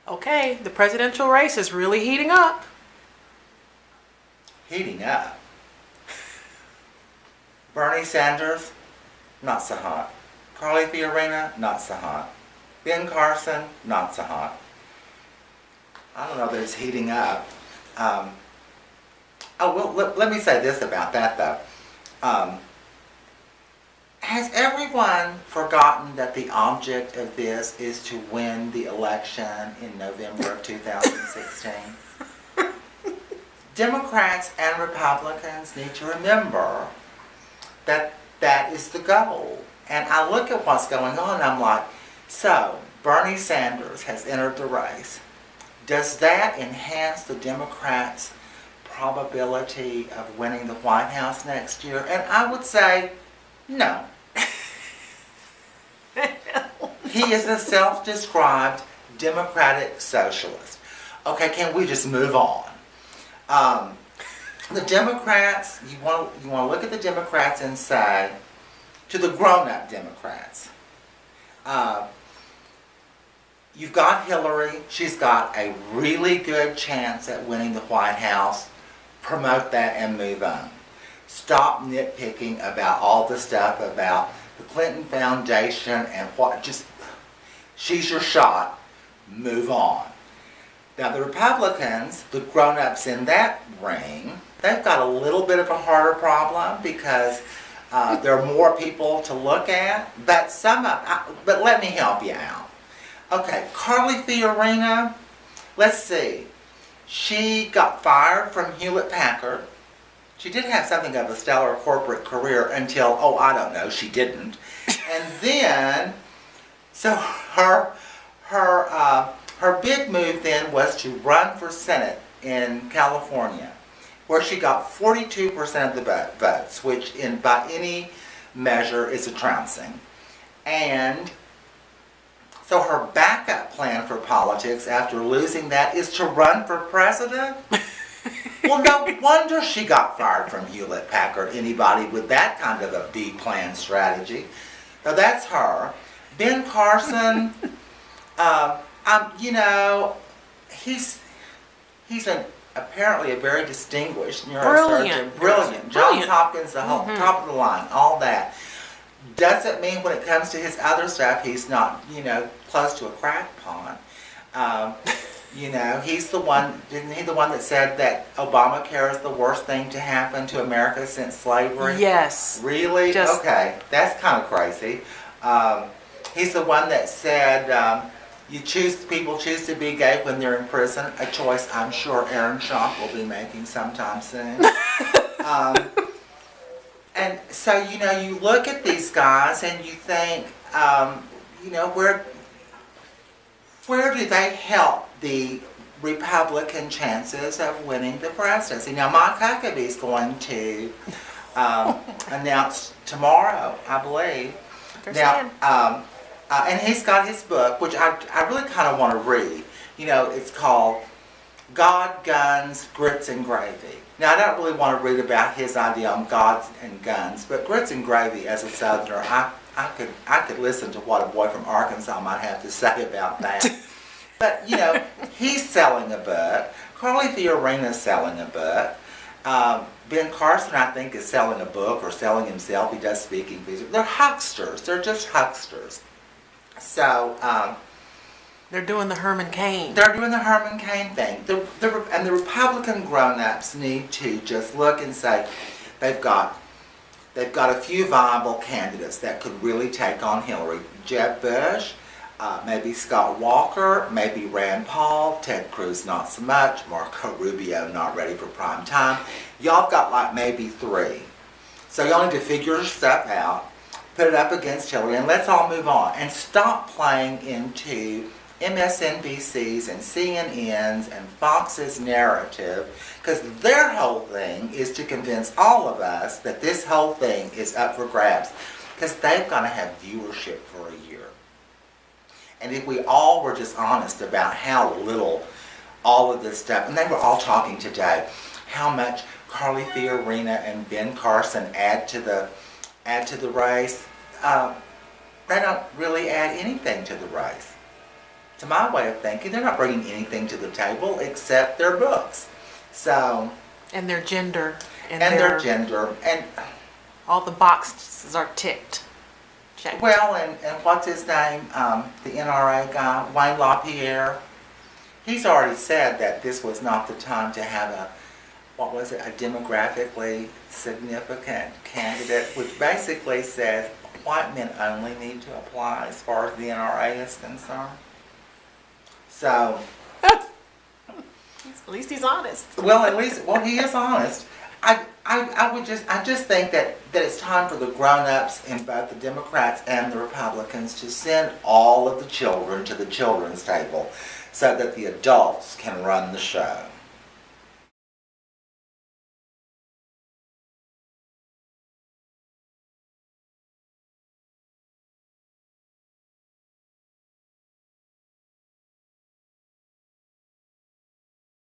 Okay, the presidential race is really heating up. Heating up. Bernie Sanders, not so hot. Carly Fiorina, not so hot. Ben Carson, not so hot. I don't know that it's heating up. Let me say this about that though. Has everyone forgotten that the object of this is to win the election in November of 2016? Democrats and Republicans need to remember that that is the goal. And I look at what's going on and I'm like, so Bernie Sanders has entered the race. Does that enhance the Democrats' probability of winning the White House next year? And I would say, no. He is a self-described Democratic socialist. Okay, can we just move on? The Democrats, you want to look at the Democrats and say, to the grown-up Democrats, you've got Hillary. She's got a really good chance at winning the White House. Promote that and move on. Stop nitpicking about all the stuff about the Clinton Foundation and what, just, she's your shot. Move on. Now the Republicans, the grown-ups in that ring, they've got a little bit of a harder problem because there are more people to look at, but but let me help you out. Okay, Carly Fiorina, let's see. She got fired from Hewlett-Packard. She did have something of a stellar corporate career until, I don't know, she didn't. And then, so her big move then was to run for Senate in California, where she got 42% of the votes, which by any measure is a trouncing. And so her backup plan for politics after losing that is to run for president? Well, no wonder she got fired from Hewlett-Packard. Anybody with that kind of a B-plan strategy. Now that's her. Ben Carson, he's apparently a very distinguished neurosurgeon. Brilliant. Johns Hopkins, the whole top of the line, all that. Doesn't mean when it comes to his other stuff, he's not, close to a crack pot. He's the one, isn't he the one that said that Obamacare is the worst thing to happen to America since slavery? Yes. Really? Okay, that's kind of crazy. He's the one that said people choose to be gay when they're in prison, a choice I'm sure Aaron Schock will be making sometime soon. And so, you look at these guys and you think, where do they help the Republican chances of winning the presidency? Now, Mike Huckabee is going to announce tomorrow, I believe. Now, and he's got his book, which I really kind of want to read. It's called God, Guns, Grits and Gravy. Now, I don't really want to read about his idea on gods and guns, but grits and gravy, as a Southerner, I could listen to what a boy from Arkansas might have to say about that. But, he's selling a book. Carly Fiorina's selling a book. Ben Carson, I think, is selling a book or selling himself. He does speaking fees. They're hucksters. They're just hucksters. So, they're doing the Herman Cain. They're doing the Herman Cain thing. And the Republican grown-ups need to just look and say, they've got a few viable candidates that could really take on Hillary. Jeb Bush, maybe Scott Walker, maybe Rand Paul, Ted Cruz not so much, Marco Rubio not ready for prime time. Y'all got like maybe 3. So y'all need to figure your stuff out, put it up against Hillary, and let's all move on. And stop playing into MSNBC's and CNN's and Fox's narrative, because their whole thing is to convince all of us that this whole thing is up for grabs, because they've got to have viewership for a year. And if we all were just honest about how little all of this stuff, and they were all talking today, how much Carly Fiorina and Ben Carson add to the race, they don't really add anything to the race. to my way of thinking, they're not bringing anything to the table except their books. So, And their gender. and their gender. And, all the boxes are ticked. Checked. well, and what's his name? The NRA guy, Wayne LaPierre. He's already said that this was not the time to have a demographically significant candidate, which basically says white men only need to apply as far as the NRA is concerned. So, At least he's honest. well, he is honest. I just think that it's time for the grown-ups in both the Democrats and the Republicans to send all of the children to the children's table so that the adults can run the show.